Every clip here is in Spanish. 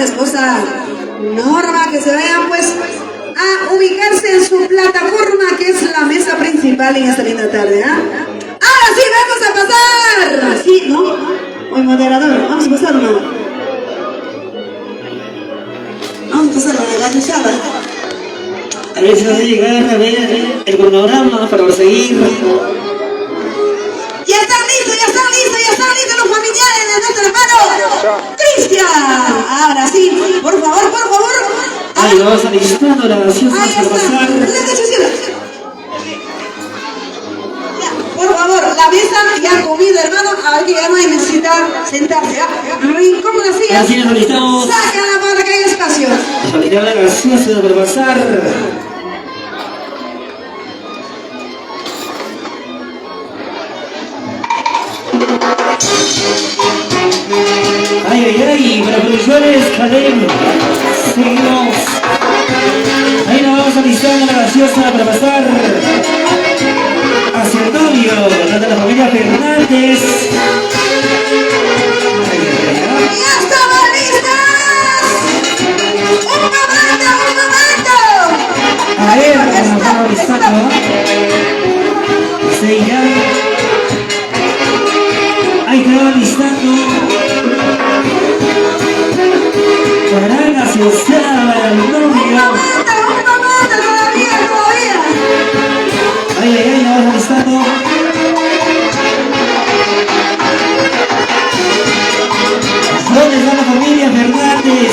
esposa Norma, que se vayan pues a ubicarse en su plataforma, que es la mesa principal en esta linda tarde, ¿ah? Ahora sí, vamos a pasar. Sí, ¿no? Hoy moderador, vamos a pasar una. Vamos a pasar la gatusada. A ver si va a llegar a ver el cronograma para proseguir. Ya están listos los familiares de nuestro hermano Cristian. Ahora sí, por favor. Ahí vamos alistando la gaseosa para pasar. Por favor, la mesa ya ha comido, hermano. A ver que ya no hay necesidad sentarse. Rincón las sillas. Así nos alistamos. Sácala para que haya espacio. Alistamos la gaseosa para pasar. Ay, para producciones, Calem, seguimos. Ahí nos vamos alistando la gaseosa para pasar hacia el novio, de la familia Fernández. ¡Ya estamos listas! ¡Un momento! A ver, nos vamos alistando. Sí, ya. Ahí te va alistando. Para gaseoseada el novio. Un momento, todavía. Ay, nos vamos alistando. ¿Dónde está la familia Fernández?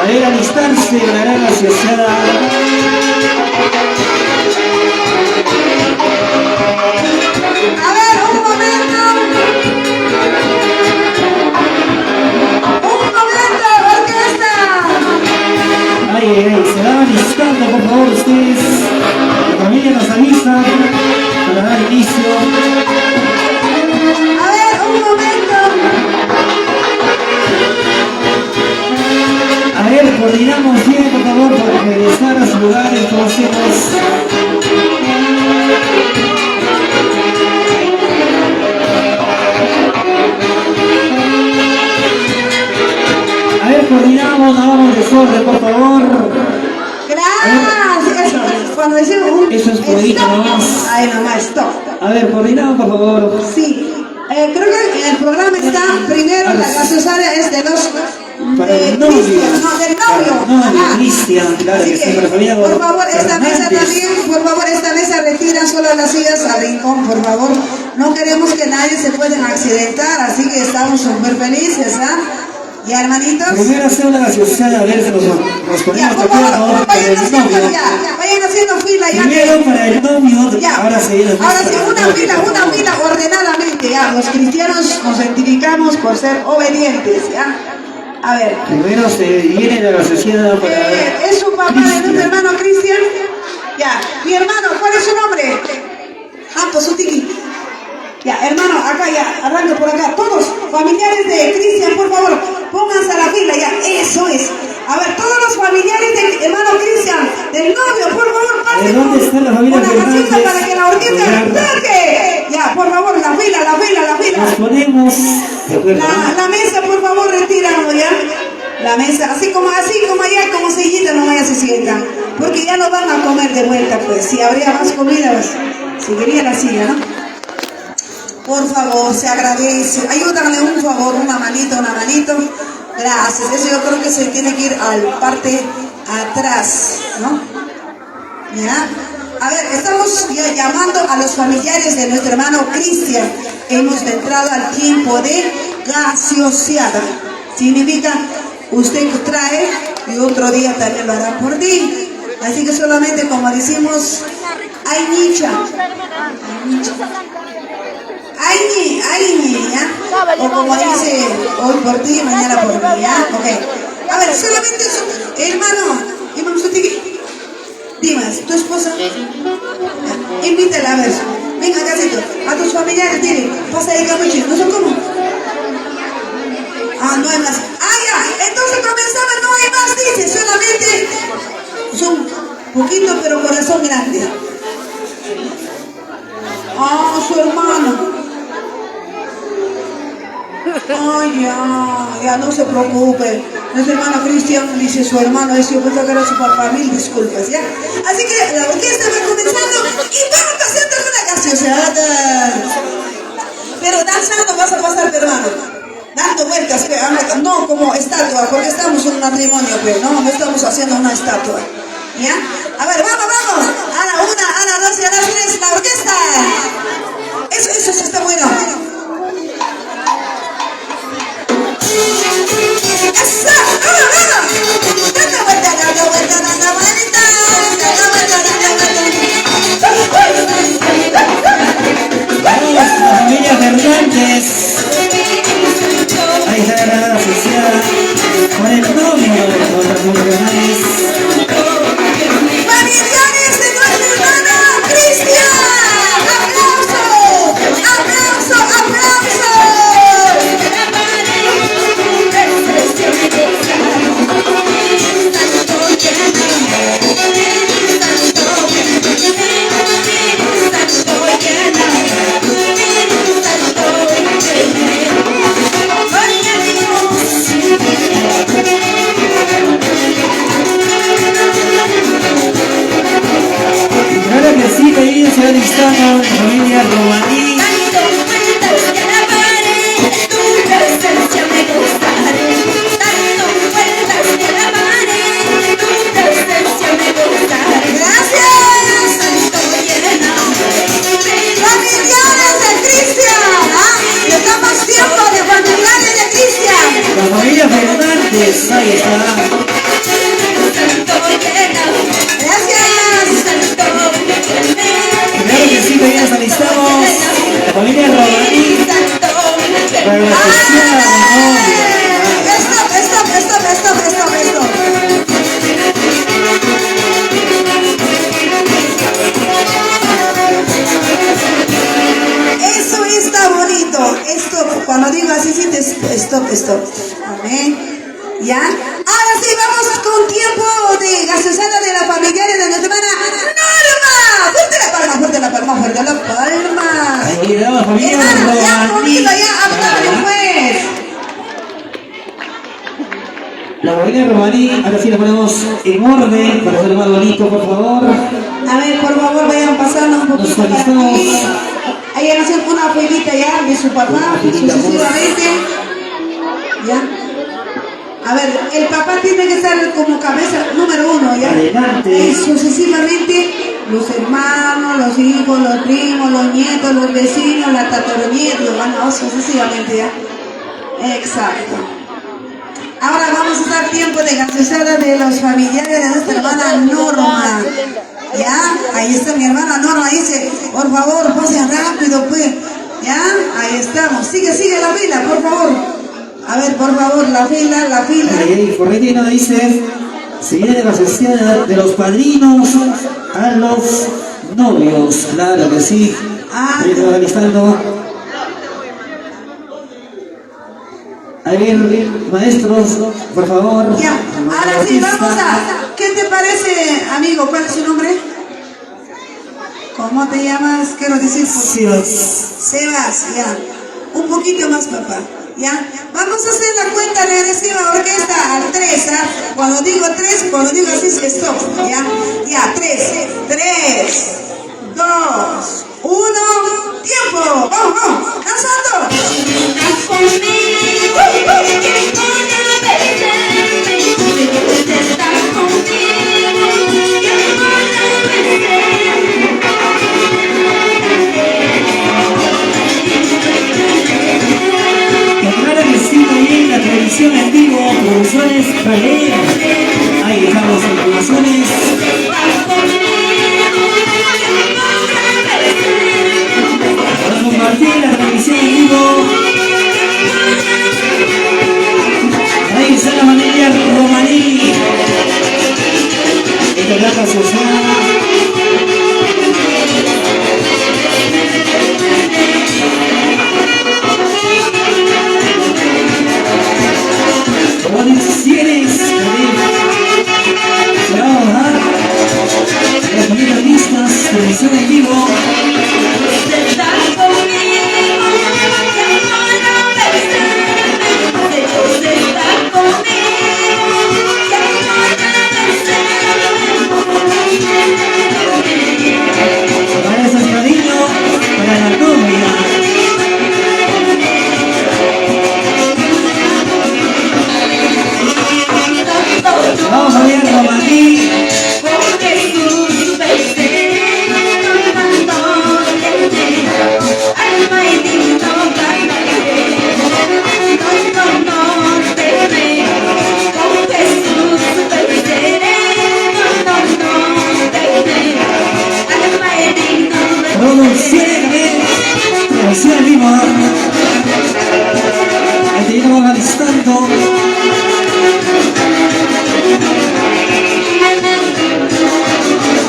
A ver, alistarse para la gaseoseada. A ver, un momento, orquesta. Ay, se van alistando, por favor, ustedes. La familia nos avisa para dar inicio. A ver, un momento. A ver, coordinamos bien, por favor, para regresar a su lugar, entonces. A ver, coordinamos, no hagamos desorden, por favor. Gracias. Cuando decimos un Eso es poquito stop. nomás. Ahí nomás, stop. A ver, coordinamos, por favor. Sí. Creo que el programa está primero, la gaseosa es de los... Para el novio. Cristian, no, del novio. Ajá. Cristian, claro Así que sí, que, para la familia por favor, esta mesa Fernández. también, por favor, esta mesa retira solo las sillas al rincón, por favor. No queremos que nadie se pueda accidentar, así que estamos súper felices, ¿ah? ¿Ya, hermanitos? Primero hacer una gaseoseada, a ver si nos Ya, ponemos por de acuerdo para favor, el vayan haciendo novio. ya, vayan haciendo fila ya. Primero para el novio, Ya. ahora seguimos. Ahora sí, una fila ordenadamente, ya. Los cristianos nos identificamos por ser obedientes, ya. A ver. Primero se viene la gaseoseada para... ¿Es su papá de nuestro hermano Cristian? Ya. Mi hermano, ¿cuál es su nombre? Hampo Sutiki. Ya, hermano, acá ya, arranca por acá. Todos, familiares de Cristian, por favor, pónganse a la fila, ya. Eso es. A ver, todos los familiares del hermano Cristian, del novio, por favor, pasen. ¿Dónde está la familia una Fernández? gaseosa para que la orquesta arranque. Ya, por favor, la fila. Nos ponemos de acuerdo. La mesa, por favor, retíralo ya. La mesa, así como allá, como sillita, no vaya se sienta. Porque ya no van a comer de vuelta, pues. Si habría más comida, pues, seguiría la silla, ¿no? Por favor, se agradece. Ayúdame un favor, una manito. Gracias. Eso yo creo que se tiene que ir al parte atrás, ¿no? ¿Ya? A ver, estamos ya llamando a los familiares de nuestro hermano Cristian. Hemos entrado al tiempo de gaseoseada. Significa, usted trae y otro día también lo hará por ti. Así que solamente como decimos, ay nicha. Ay, ¿ya? O como dice, hoy por ti, mañana por mí, ¿ya? Ok. A ver, solamente eso. Hermano, Dimas, tu esposa, invítala a ver. Venga, Gacito, a tus familiares, dile, pasa el capuchino, no sé cómo. Ah, no hay más. Ah, ya, entonces comenzamos, no hay más, dice, solamente son poquito, pero corazón grande. Ah, su hermano. Ay, ya. ya no se preocupe. Nuestro hermano Cristian dice su hermano es yo puedo sacar a su papá, mil disculpas, ¿ya? Así que la orquesta va comenzando y vamos pasando con la gaseosada. Pero danzando vas a pasar, hermano. Dando vueltas, no como estatua, porque estamos en un matrimonio, pero no estamos haciendo una estatua. ¿Ya? A ver, vamos. A la 1, a la 2 y a la 3, la orquesta. Eso está bueno. ¡Eso! ¡Vamos! ¡Dando vuelta! Vamos, la familia Fernández. Ahí está la asociada con el novio de los profesionales. ¡Familiares de nuestro hermano Cristian! ¡Aplauso! Claro que sí, queridos, se va listando la familia Romaní. La familia Fernández, ahí está. Claro que sí, queridos, alistamos la familia Romaní para la asociada de novio. Eso está bonito. Esto, cuando digo así, sí te stop. Amén. ¿Ya? Ahora sí, vamos con tiempo de gaseosada de la familiares de nuestra hermana Norma. Fuerte la palma. Ahí la familia Hermana, ya Romaní. conmigo, ya hablamos pues. La familia Romaní, ahora sí la ponemos en orden para hacerlo más bonito, por favor. A ver, por favor, vayan pasando un poquito Nos para alistamos. aquí. Ahí hacen una filita ya de su papá, sucesivamente. ¿Ya? A ver, el papá tiene que estar como cabeza número 1, ¿ya? Adelante. Y sucesivamente los hermanos, los hijos, los primos, los nietos, los vecinos, la tataranietos, bueno, sucesivamente, ¿ya? Exacto. Ahora vamos a dar tiempo de gaseosada de los familiares de nuestra hermana Norma. ¿Ya? Ahí está mi hermana Norma, dice, por favor, pasen rápido, pues. ¿Ya? Ahí estamos. Sigue la fila, por favor. A ver, por favor, la fila. Ahí, por ahí nos dice, se viene la asociada de los padrinos a los novios. Claro que sí. Ahí se va alistando. A ver, maestros, por favor. Ya, ahora sí, vamos a... ¿Qué te parece, amigo? ¿Cuál es su nombre? ¿Cómo te llamas? Quiero decir... Sebas, ya. Un poquito más, papá. ¿Ya? Vamos a hacer la cuenta regresiva orquesta al 3, ¿ah? Cuando digo 3, cuando digo así es stop, ¿ya? Ya, 3, 2, 1, tiempo. ¡Vamos! ¡Danzando! La televisión en vivo, Producciones Ballet. Ahí estamos en Producciones. Para compartir la televisión en vivo. Ahí está la familia Romaní. Esta es la asociada. Condiciones se va a bajar las familias listas, televisión en vivo. alistando.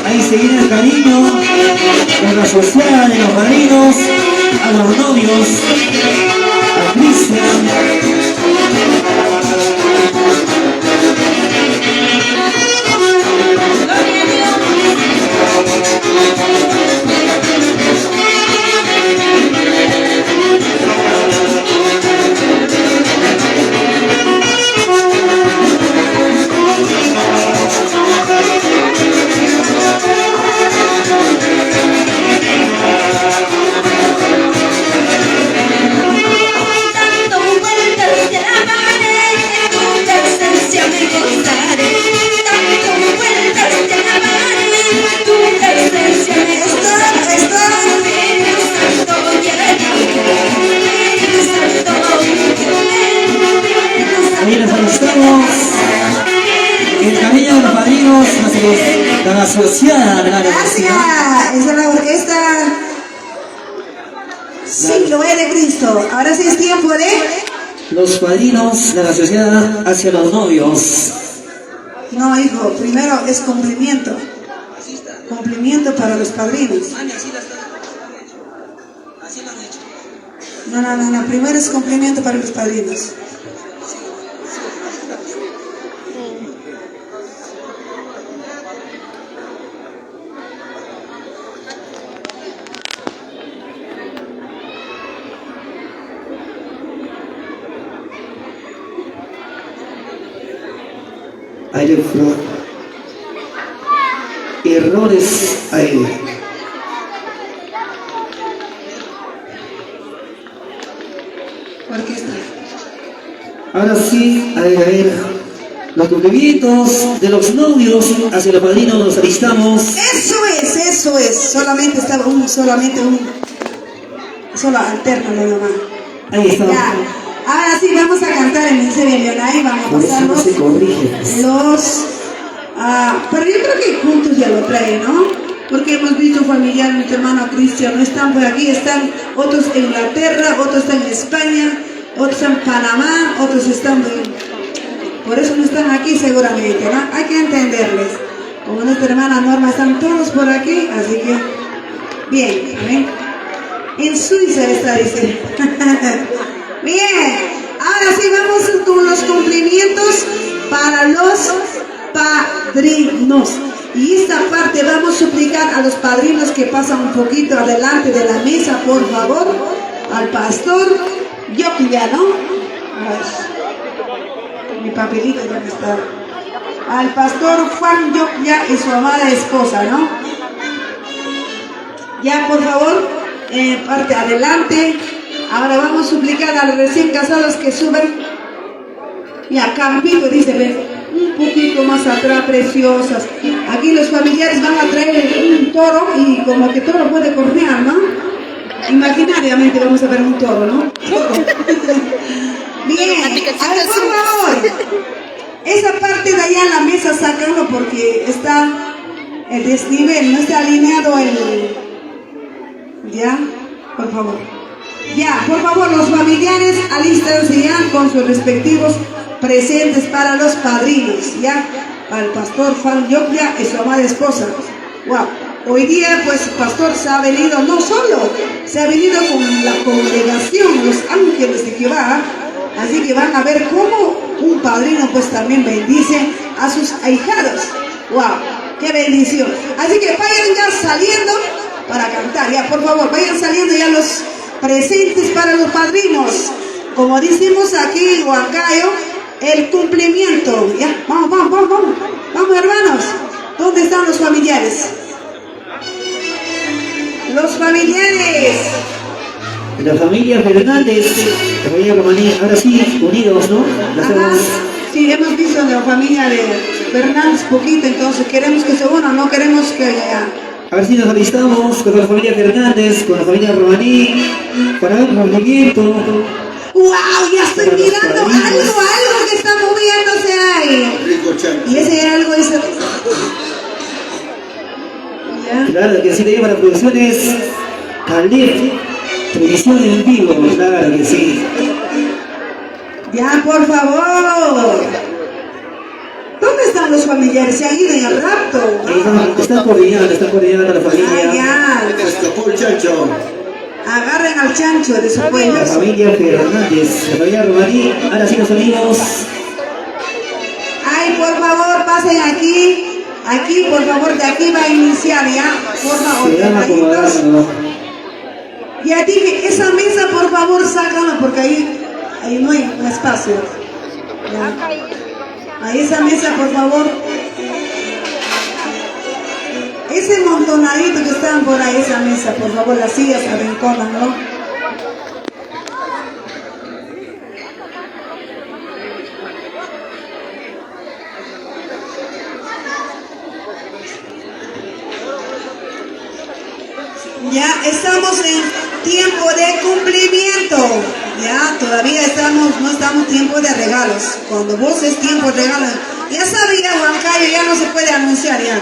Ahí se viene el cariño de la social, de los padrinos, a los novios, a Cristian. El cariño de los padrinos, la asociada de la Gracias, esa es la orquesta Siloé de Cristo. Ahora sí es tiempo de los padrinos, la asociada hacia los novios. No, hijo, primero es cumplimiento. Cumplimiento para los padrinos. No, primero es cumplimiento para los padrinos. Hay errores ahí. Orquesta. Ahora sí, a ver, los cumplimientos de los novios hacia los padrinos los alistamos. Eso es. Solamente solo alternalo nomás. Ahí está. Ya. Ahora sí vamos a cantar en ese Leonay, vamos a pasar los pero yo creo que juntos ya lo traen, ¿no? Porque hemos visto familiar, mi hermano Cristian, no están por aquí, están otros en Inglaterra, otros están en España, otros están en Panamá, otros están por eso no están aquí seguramente, ¿no? Hay que entenderles. Como nuestra hermana Norma, están todos por aquí, así que bien, ¿ven? En Suiza está, dice. Bien, ahora sí vamos con los cumplimientos para los padrinos. Y esta parte vamos a suplicar a los padrinos que pasan un poquito adelante de la mesa, por favor, al pastor Yoclia, ¿no? A ver, mi papelito ya está. Al pastor Juan Yoclia y su amada esposa, ¿no? Ya, por favor, parte adelante. Ahora vamos a suplicar a los recién casados que suben. Ya, campito, dice, ven, un poquito más atrás, preciosas. Aquí los familiares van a traer un toro y como que toro puede cornear, ¿no? Imaginariamente vamos a ver un toro, ¿no? Bien, a ver, por favor. Esa parte de allá en la mesa, sácalo porque está el desnivel, no está alineado el... ¿Ya? Por favor. Ya, por favor, los familiares alístense ya con sus respectivos presentes para los padrinos, ya, al pastor Juan Yoclia y su amada esposa. Wow. Hoy día, pues, el pastor se ha venido no solo, se ha venido con la congregación, los ángeles de Jehová, así que van a ver cómo un padrino, pues, también bendice a sus ahijados. Wow, qué bendición. Así que vayan ya saliendo para cantar, ya, por favor, vayan saliendo ya los presentes para los padrinos. Como decimos aquí en Huancayo, el cumplimiento. Ya, vamos, hermanos. ¿Dónde están los familiares? Los familiares. La familia Fernández, la familia Romaní, ahora sí, unidos, ¿no? Sí, hemos visto la familia de Fernández poquito, entonces queremos que se unan, no queremos que... A ver si nos alistamos con la familia Fernández, con la familia Romaní, para ver el movimiento. ¡Wow! Ya estoy mirando algo que está moviéndose ahí. Y ese algo es... ¿Ya? Claro que sí, te lleva las producciones Calef, televisión en vivo, claro que sí. Ya, por favor. ¿Dónde están los familiares? Se han ido en el rapto. Está coordinando la familia. Ya. Escapó el chancho. Agarren al chancho de su La pueblo. familia Fernández, la familia Romaní. Ahora sí nos unimos. Ay, por favor, pasen aquí. Aquí, por favor, de aquí va a iniciar ya. Por favor, Se van hermanitos. acomodando. Y a ti, esa mesa, por favor, sácala porque ahí no hay un espacio. Ya. Ahí esa mesa, por favor. Ese montonadito que están por ahí, esa mesa, por favor, las sillas se arrinconan, ¿no? Ya estamos en tiempo de cumplimiento. Ya todavía no estamos en tiempo de regalos. Cuando vos es tiempo de regalos, ya sabía Huancayo, ya no se puede anunciar ya.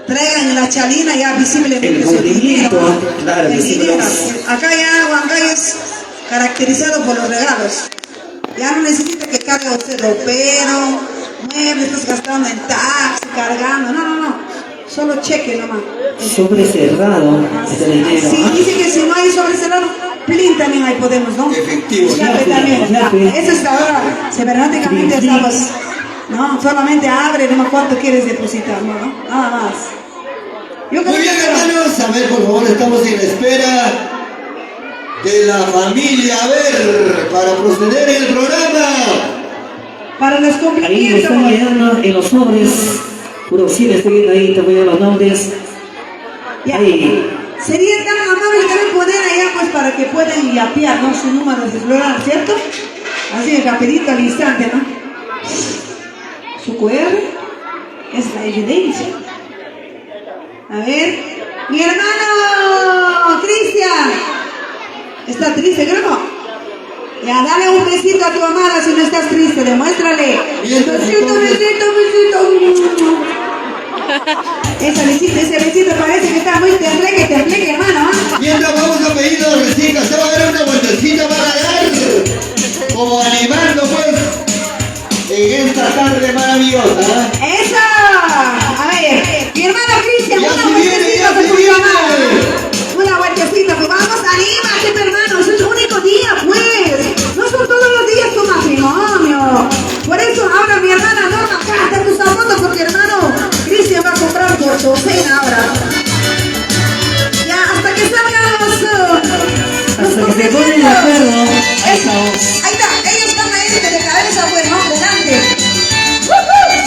Traigan la chalina ya visiblemente El su dinero. cumplimiento, claro que El sí, dinero. pues. Acá ya Huancayo es caracterizado por los regalos. Ya no necesita que cargue usted ropero, muebles, estás gastando en taxi, cargando. No. Solo cheque nomás. Sobre cerrado este dinero. Sí, dice que si no hay sobre cerrado, plin también ahí podemos, ¿no? Efectivo. Yape también. Yape. Eso es ahora, cibernéticamente Sí. estamos, ¿no? Solamente abre, no cuánto quieres depositar, ¿no? Nada más. Yo creo Muy bien, que- hermanos. A ver, por favor, estamos en espera de la familia. A ver, para proceder en el programa. Para los Ahí me cumplimientos. están llegando en los sobres. Puro cielo, estoy viendo ahí, te voy a dar los nombres. Ya. Ahí. Sería tan amable también poner allá, pues, para que puedan yapear, ¿no? Su número de celular, ¿cierto? Así de rapidito al instante, ¿no? Su QR es la evidencia. A ver, mi hermano Cristian. ¿Está triste, creo? Ya, dale un besito a tu amada si no estás triste, demuéstrale. Mientras Besito. Ese besito parece que está muy tembleque, hermano. ¿Ah? Mientras vamos a pedir a los recién casados a dar una vueltecita para dar, como animando pues en esta tarde maravillosa. ¡Eso! A ver, mi hermano Cristian, Ya una se viene, vueltecita ya con se tu viene. mamá. Una vueltecita, pues vamos, anímate, mi hermano, es el único día, pues. No son todos los días tu matrimonio. Por eso ahora mi hermana Norma, acá tu zapato, porque hermano Cristian va a comprar por docena ahora. Ya, hasta que salgan los Hasta que se ponen de acuerdo. Ahí estamos. Ahí está, ellos van a irse de cabeza, pues, ¿no? Delante.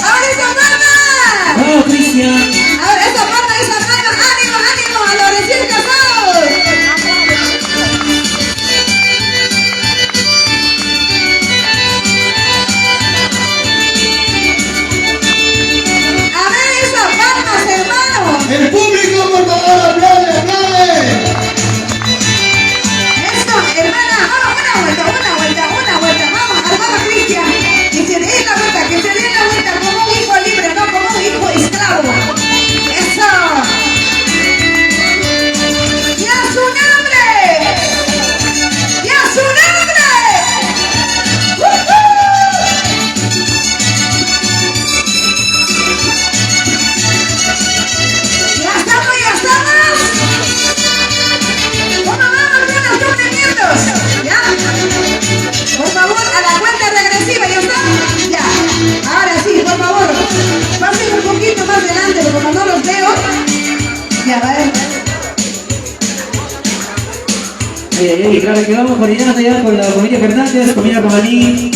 ¡Ahora esa palma! Vamos, Cristian. Ahora esa palma, ánimo, a los recién casados. A ver esas palmas, hermano. El público, por favor, aplaude. Eso, hermana, vamos, una vuelta, vamos, hermano Cristian. Que se dé la vuelta, como un hijo libre, no como un hijo esclavo. Eso. ¡Ya su nombre! ¡Ya su nombre! ¡Ya estamos! ¿Cómo vamos con los cumplimientos? ¿Ya? Por favor, a la cuenta regresiva, ¿ya está? Ya. Ahora sí, por favor, pasen un poquito más adelante, porque como no los veo. Ya, vale. Claro que vamos coordinando ya con la familia Fernández, familia Romaní.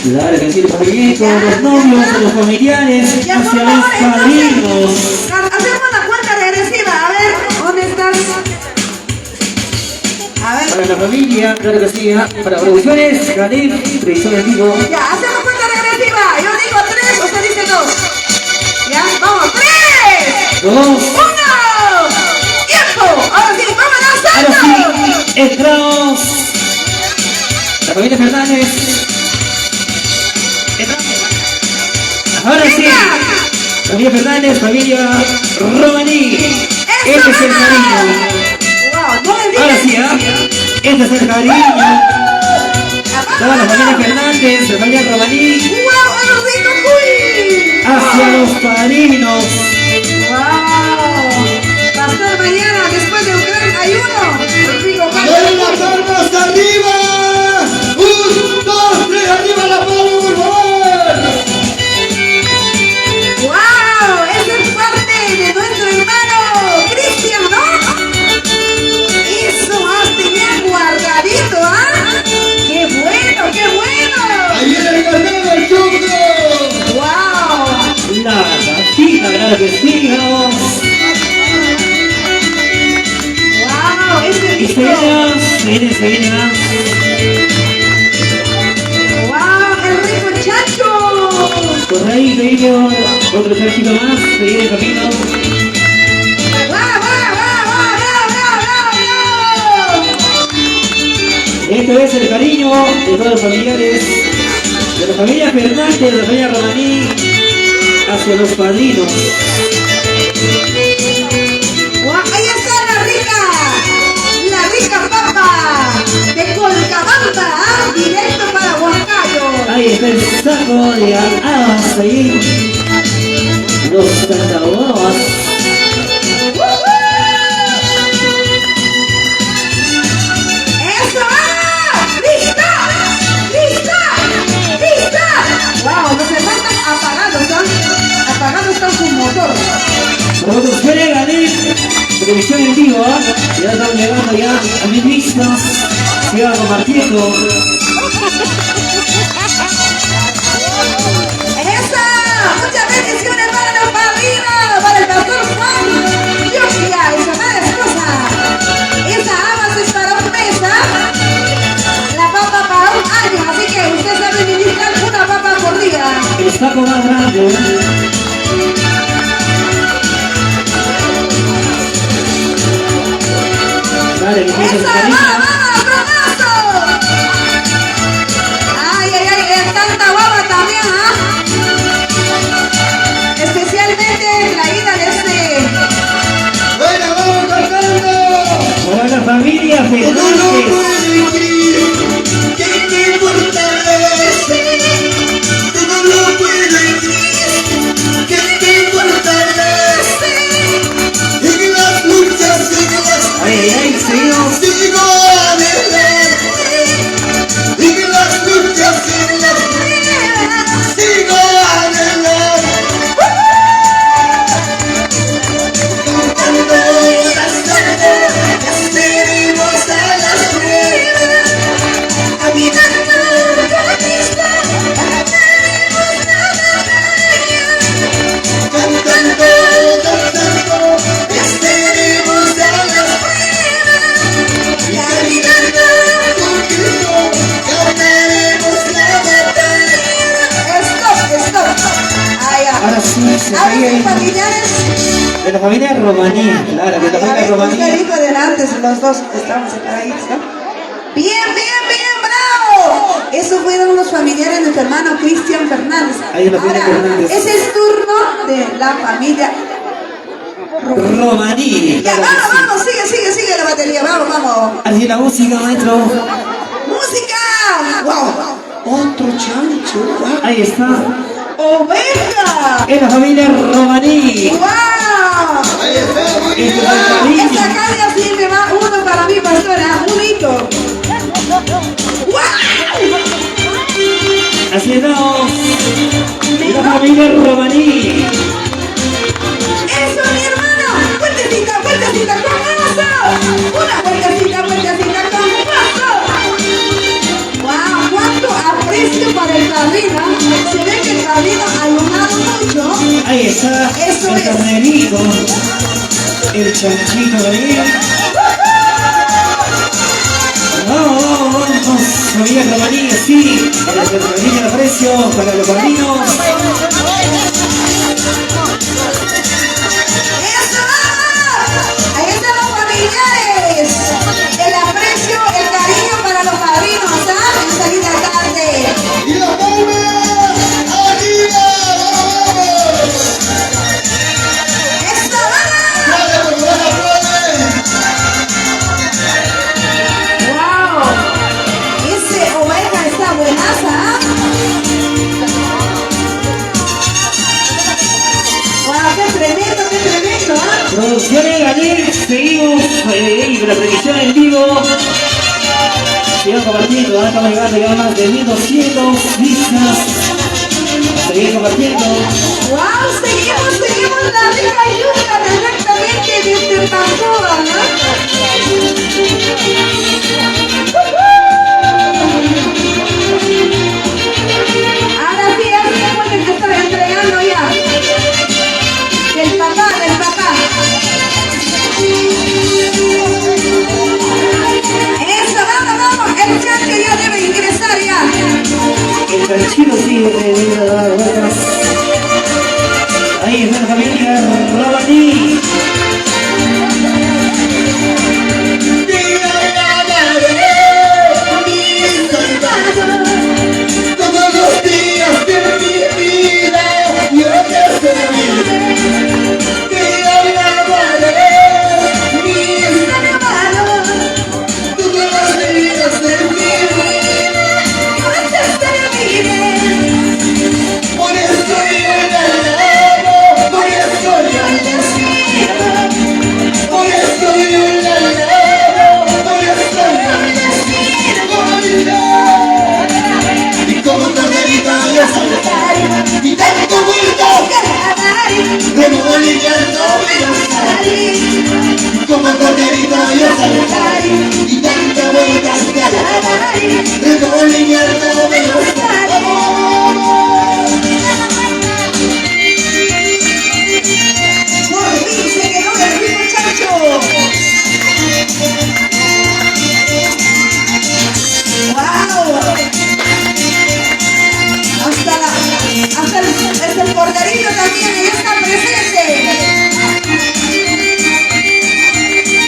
Claro que sí, el movimiento, los novios, los familiares, Ya, por hacia favor, los padrinos. entonces, hacemos la cuenta regresiva. A ver, ¿dónde estás? A ver. Para la familia, claro que sí, para producciones, Jalif, televisor en vivo. Ya, hacemos cuenta regresiva. Yo digo 3, usted dice 2. Ya, vamos, 3, 2, 1. ¡Tiempo! Ahora sí, vámonos, ahora Santos. sí, entramos. La familia Fernández. Entramos. Ahora sí, Venga. la Familia Fernández, familia Romaní. Este es el cariño. Wow, no me digas. Ahora sí, ¿ah? Este es el cariño. Toda la familia Fernández, la familia Romaní. ¡Wow! ¡A los ricos, uy! Hacia los padrinos. ¡Wow! Pastor, mañana, después de un gran ayuno, el rico ¡Ven las palmas arriba! ¡Un, dos, tres! ¡Arriba la palma, por favor! ¡Wow! Esa es parte de nuestro hermano Cristian, ¿no? Eso más tenía guardadito, ¿ah? ¡Qué bueno, qué bueno! ¡Ahí viene el carnero, el chuco! ¡Wow! La gatita, claro que sí, vamos. ¡Wow! ¡Ese Y rico! se viene más. ¡Wow! ¡El rico chacho! Por ahí seguimos, otro chachito más, se viene el camino. ¡Wow, wow, wow, wow, wow, wow, wow! Esto es el cariño de todos los familiares, de la familia Fernández, de la familia Romaní, hacia los padrinos. ¡Wow! ¡Ahí está la rica papa de Colcabamba! ¿Ah? Directo para Huancayo. Ahí está el saco de habas ahí, los cataboas. ¡Eso va! ¡Lista! ¡Lista! ¡Lista! ¡Wow! Los hermanos apagados, ¿ah? Apagados están sus motores. Nosotros gané televisión en vivo, ¿eh? Ya estamos llegando ya a 1000 vistas, sigan compartiendo. ¡Esa! ¡Muchas bendiciones para los padrinos! ¡Para el pastor Juan! ¡Yoshia y su amada esposa! Esa habas es para un mes, ¿ah? La papa para un año, así que usted sabe administrar una papa por día. El saco más grande, ¿eh? Dale, que empiece el ¡Esa! cariño. ¡Vamos, bromazo! ¡Ay, ay, ay! Es tanta baba también, ¿ah? Especialmente traída desde... ¡Bueno, vamos cantando! Para la familia Como no Fernández. puede creer que te fortalece. Como no puede creer que te fortalece. En las luchas, en las Ay, seguimos. sigo adelante. En las luchas, en las sigo adelante. Cantando las tardes, venimos a las pruebas. Caminando con Cristo, venimos a la batalla. Cantando, cantando, venimos a las pruebas. Caminando con Cristo, ganaremos la batalla. ¡Stop! ¡Ay, Ahora ay! sí, se Ahora ríe. mis familiares... De la familia Romaní, claro, de la familia Usted Romaní. dijo delante, los dos estamos separaditos, ¿no? ¡Bien, bravo! Esos fueron los familiares de nuestro hermano Cristian Fernández. Ahí es la familia Ahora, Fernández. es el turno de la familia Romaní, Ya, claro que sí. vamos, sigue la batería, vamos. Así la música, maestro. ¡Música! ¡Wow! Otro chancho, ¡wow! Ahí está. ¡Oveja! Es la familia Romaní. ¡Wow! Ahí está, muy bien. Este es el cariño. Esta calle así me va uno para mí, pastora, un hito. ¡Wow! Así estamos. La familia Romaní. ¡Eso, mi hermano! ¡Vueltecita, con gozo! ¡Una vueltecita, con gozo! ¡Wow! ¡Cuánto aprecio para el padrino! Se ve que el padrino ha ayunado mucho. Ahí está. Eso el es. carnerito. El chanchito de ahí. Vamos. Familia Romaní, sí. Para el cariño y aprecio para los padrinos. ¡Eso! ¡Ahí están los familiares! El aprecio, el cariño para los padrinos, ¿ah? En esta linda tarde. ¡Y la palma! ¡Arriba! ¡Vamos! que la transmisión en vivo sigan compartiendo, estamos llegando ya a más de 1200 vistas. Seguir compartiendo. ¡Wow! Seguimos la rica yuca directamente desde Pacoa, ¿no? Ahora sí, es tiempo que te estoy entregando ya. Del papá. Eso, vamos, el chancho ya debe ingresar ya. El canchero sigue de dar vueltas. Ahí está la familia Romaní. Todos los días de mi vida yo te serviré. Te alabaré, mis hermanos. Todos los días de mi vida yo te serviré. Por eso yo te alabo, por eso yo te sirvo. Por eso yo te alabo, por eso yo te sirvo. Y como corderito yo saltar, y tanto vuelto remolinando me gustar. Como corderito yo saltar, y tanto vueltas de alabar, remolinando me gustar. Por fin se quedó el ritmo, chancho. ¡Wow! Hasta el corderito también ya está presente.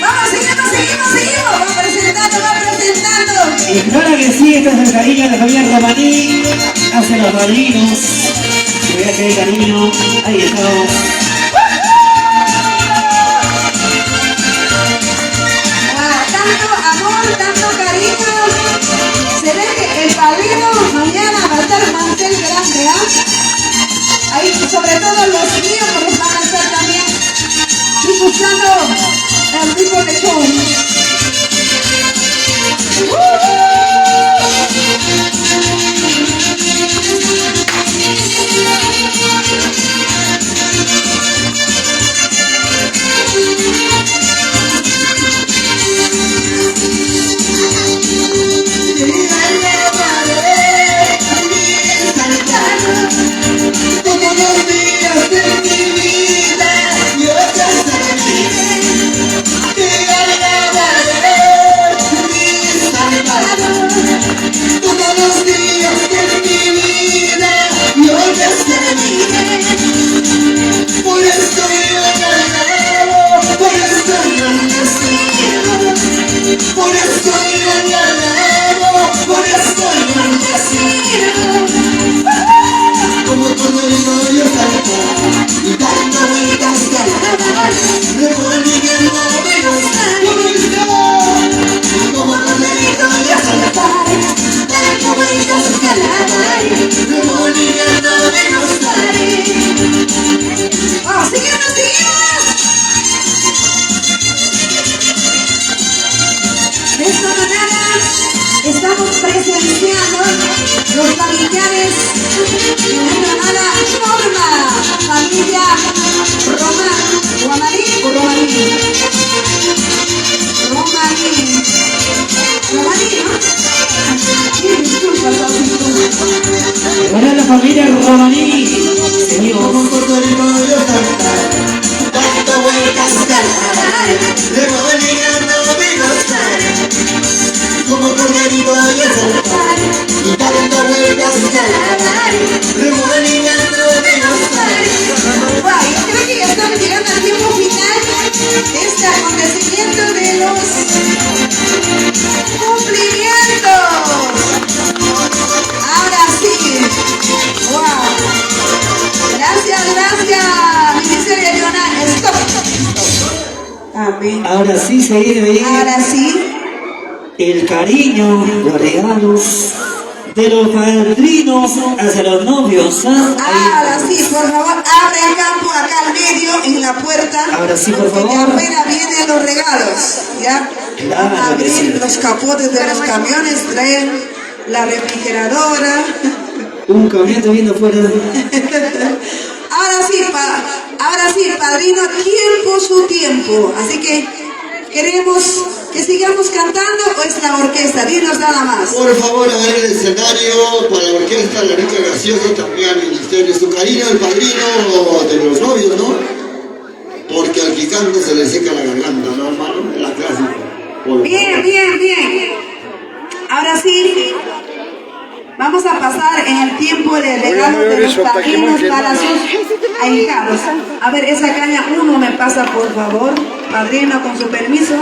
Vamos, seguimos. Va presentando. Y claro que sí, este es el cariño de la familia Romaní hacia los padrinos. Que vea que hay cariño. Ahí estamos. Tanto amor, tanto cariño. Se ve que el padrino mañana va a estar mantel grande, ¿ah? Ahí, sobre todo los niños, porque van a estar también disfrutando el rico lechón. Todos los días de mi vida yo te serviré. Te alabaré, mis hermanos. Todos los días de mi vida yo te serviré. Por eso yo te alabo, por eso yo te sirvo. Por eso yo te alabo, por eso yo te sirvo. Como corderito yo salto, y dando vueltas de alabar, remolinando me gustar. Como corderito yo salto, dando vueltas de alabar, remolinando me gustar. ¡Oh, seguimos! De esta manera estamos presenciando los familiares de nuestra amada Norma, familia Romaní, ¿no? Sí, disculpa. Para la familia Romaní. Seguimos. Como corderito yo salto, dando vueltas de alabar, remolinando me gustar. Como corderito yo salto, y dando vueltas de alabar, remolinando me gustar. Wow, yo creo que ya estamos llegando al tiempo final de este acontecimiento de los cumplimientos. Ahora sí. Wow. Gracias. Ministerio Leonel. Stop. Amén. Ahora sí se viene Ahora sí. el cariño, los regalos de los padrinos hacia los novios. Ahora sí, por favor, abre el campo acá al medio, en la puerta. Ahora sí, por porque favor. apenas vienen los regalos, ¿ya? Claro Van a abrir que sí. los capotes de los camiones, traen la refrigeradora. Un camión viendo afuera. Ahora sí, padrino, tiempo su tiempo. Así que queremos que sigamos cantando o es la orquesta. Dinos nada más. Por favor, a ver el escenario para la orquesta, la rica graciosa, también al ministerio. Su cariño, el padrino de los novios, ¿no? Porque al picante se le seca la garganta, ¿no, hermano? La clásica. Bien, bien, bien. Ahora sí, vamos a pasar en el tiempo de regalo de los padrinos para sus ahijados. A ver, esa caña uno me pasa, por favor. Padrino, con su permiso.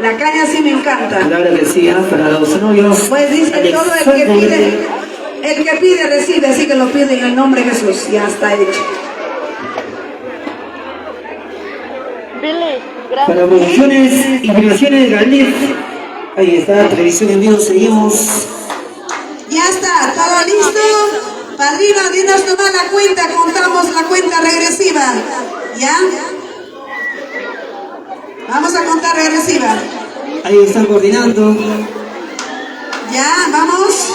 La caña sí me encanta. Claro que sí, para los novios. Pues dice todo el que pide recibe, así que lo pide en el nombre de Jesús. Ya está hecho. Para producciones y privaciones de Galif. Ahí está, televisión en vivo, seguimos. Ya está, ¿todo listo? Padrino, dinos nomás la cuenta, contamos la cuenta regresiva. ¿Ya? Vamos a contar regresiva. Ahí están coordinando. Ya, vamos.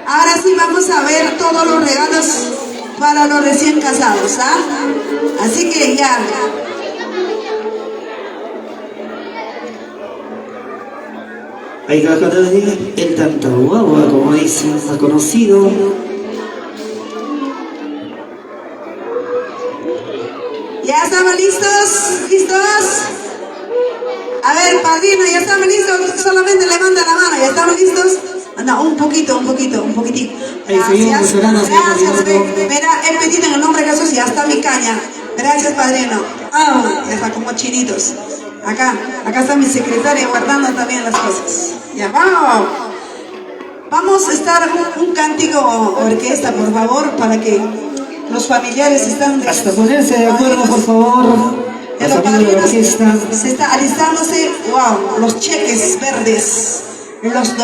Ahora sí vamos a ver todos los regalos para los recién casados, ¿ah? Así que ya. Ahí está cantando el tanto guagua, como dicen, más conocido. ¿Ya estamos listos? ¿Listos? A ver, padrino, ¿ya estamos listos? Solamente levanta la mano, ¿ya estamos listos? No, un poquito, un poquitito. Ahí seguimos orando, Gracias, seguimos. mira, he pedido en el nombre de Jesús, ya está mi caña. Gracias, padrino. Ya está como chinitos. Acá está mi secretaria guardando también las cosas. Ya, vamos. Vamos a estar un cántico orquesta, por favor, para que los familiares están... Hasta ponerse de acuerdo, por favor. De los padrinos se está alistándose, wow, los cheques verdes, los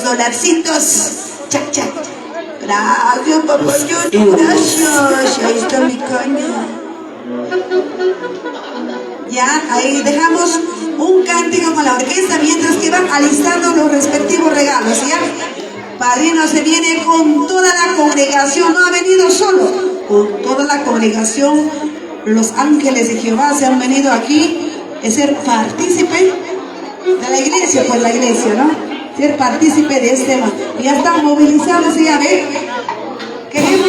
dolarcitos, chac, chac. Gracias, papayito, gracias. Ahí está mi caña. Ya, ahí dejamos un cántico con la orquesta mientras que van alistando los respectivos regalos, ¿ya? Padrino se viene con toda la congregación, no ha venido solo, con toda la congregación. Los ángeles de Jehová se han venido aquí a ser partícipe de la iglesia, pues la iglesia, ¿no? Ser partícipe de este tema. Ya están movilizándose, ya ven. Queremos...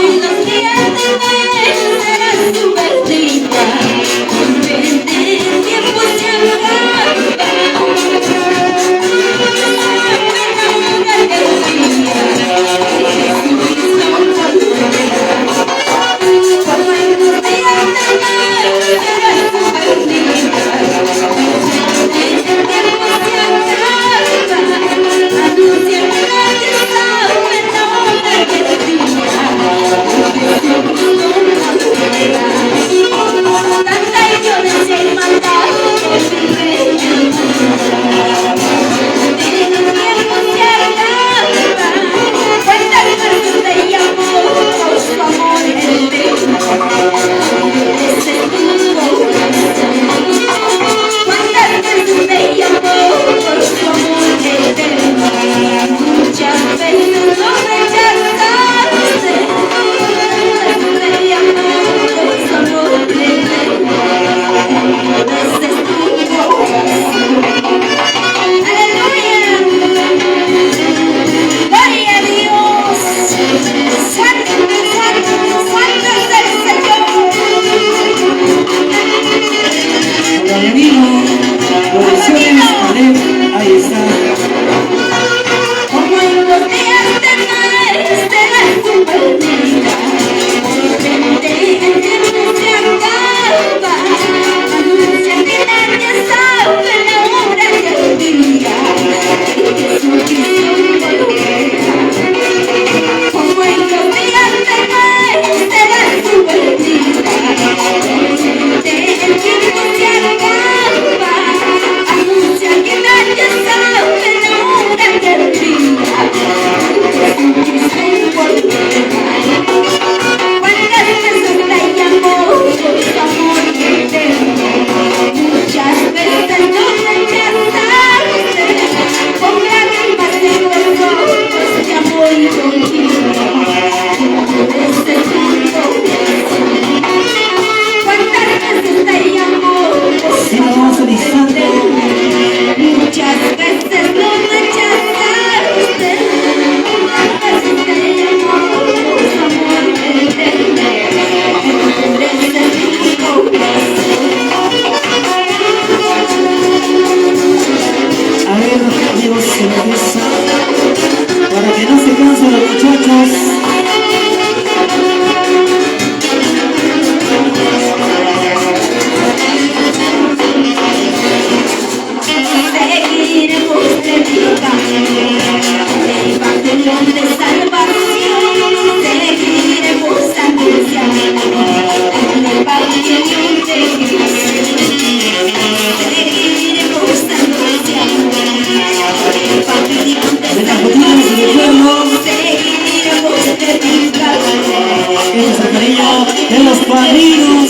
Este es el cariño de los padrinos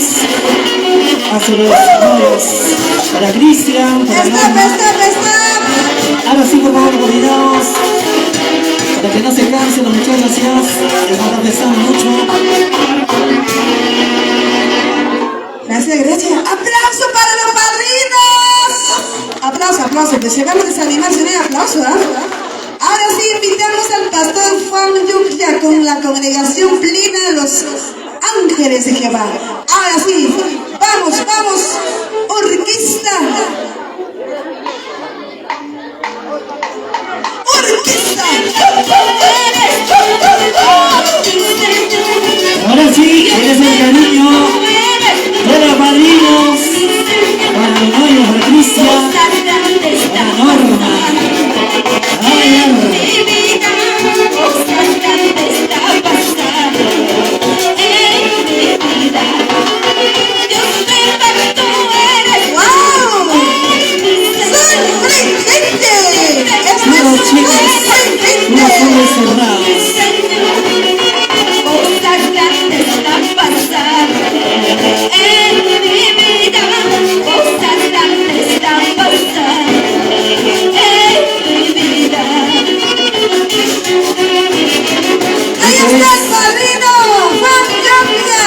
hacia los novios. Para Cristian, para Stop, Norma. stop, stop. Ahora sí, por favor, coordinados. Para que no se cansen los muchachos ya. Les va a estar pesando mucho. Gracias, gracias. ¡Aplauso para los padrinos! Aplauso, aplauso. Que llegamos a desanimarse, no hay aplauso, ¿eh? Ahora sí, invitamos al pastor Juan Yuclia con la congregación plena de los ángeles de Jehová. Ahora sí, vamos, vamos, orquesta. Orquesta. Ahora sí, eres el cariño de los padrinos. Para los novios, para Cristian, para Norma. Ay, Norma. Unos chicos, unos hombres cerrados. Ahí está el padrino Juan Yuclia,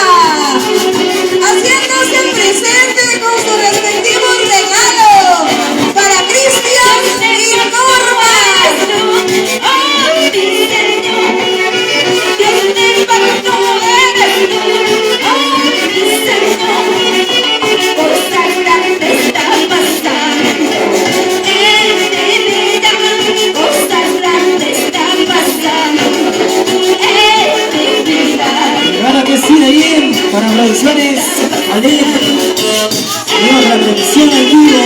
haciéndose presente con su respectivo regalo para Cristian y Norma. Ahora que sí, de bien, para producciones, Alec, tenemos la transmisión en vivo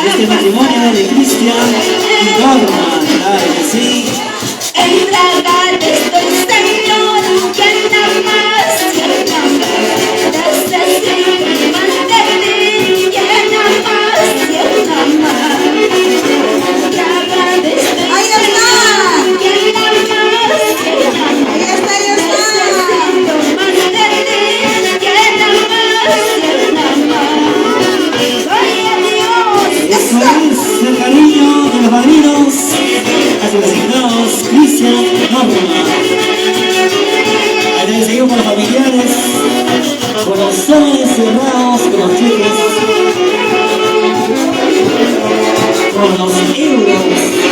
de este matrimonio de Cristian y Norma, claro que sí. Ahí está. Ahí está, ahí Eso es el cariño de los padrinos hacia los asignados Cristian y Norma. Ahí también seguimos con los familiares, con los soles cerrados, con los cheques, con los euros.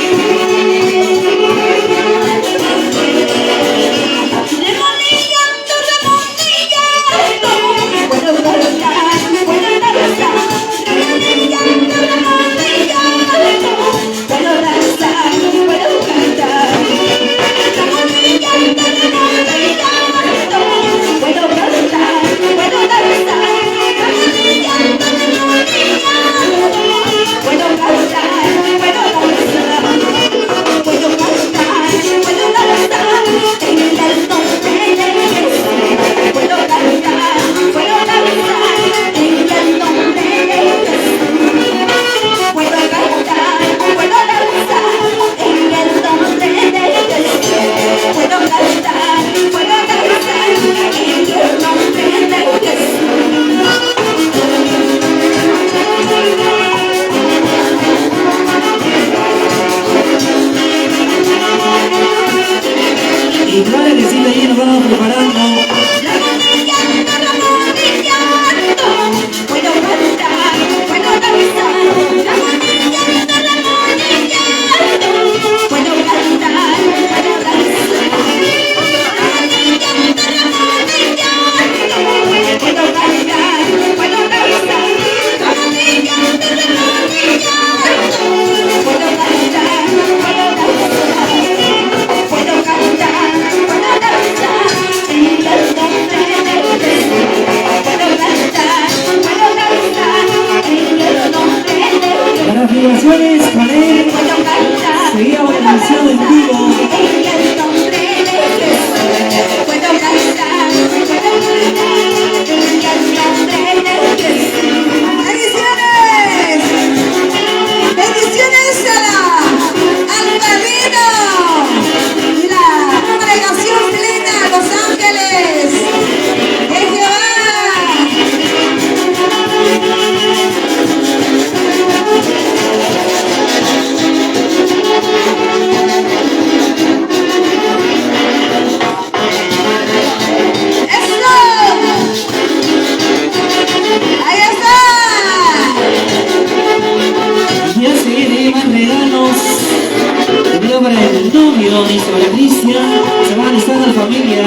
dice María Cristian. Se va alistando la familia.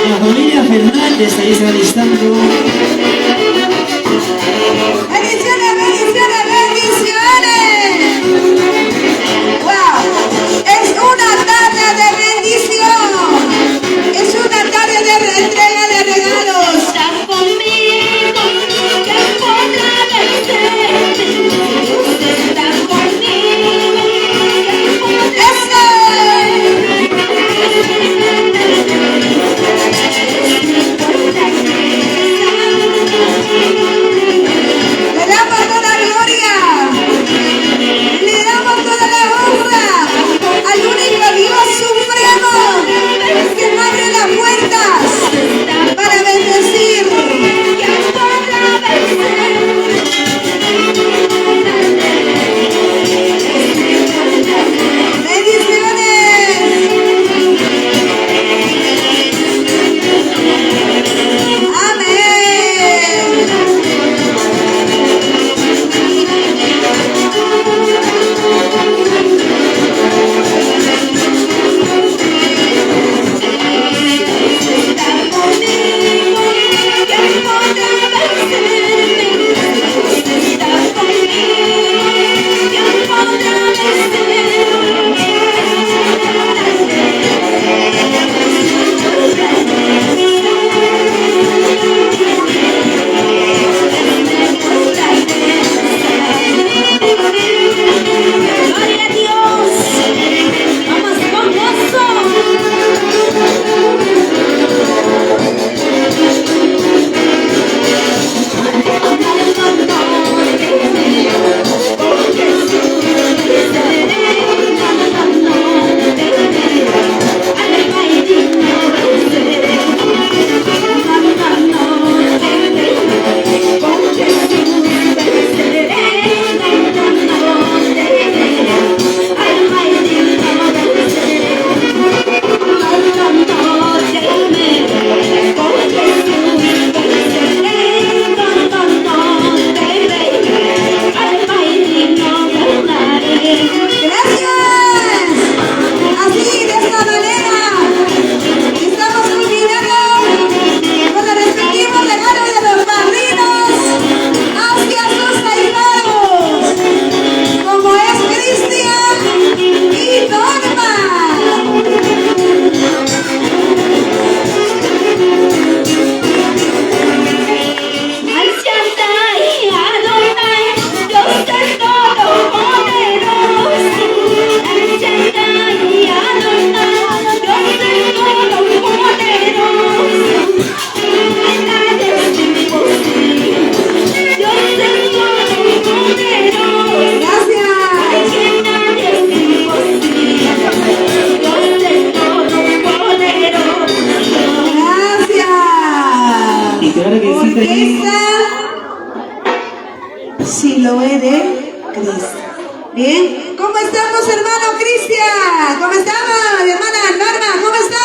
La familia Fernández ahí se va alistando. Bendiciones, bendiciones, bendiciones. Wow, es una tarde de bendición. Es una tarde de entrega de regalos. Estás conmigo, que podrá vencer. Estás conmigo, que podrá Le damos toda la gloria, le damos toda la honra al único Dios supremo que abre las puertas para bendecir. que podrá Bendiciones. Amén. estar conmigo, que podrá vencerme. Estás conmigo, que podrá vencer. Gloria a Dios. Vamos con gozo. Gracias. Así, de esta manera, estamos culminando con el respectivo regalo de los padrinos hacia sus ahijados, como es Cristian y Norma. Al Shaddai, Adonai, Dios es todopoderoso. Al Shaddai, Adonai, Dios es todopoderoso. Nadie es imposible. Dios es todopoderoso. Gracias. Que nadie es imposible. Dios es todopoderoso. Gracias. Y claro que sí, Orquesta Siloé de Cristo. Bien, ¿cómo estamos, hermano Cristian? ¿Cómo estamos, hermana Norma? ¿Cómo estamos?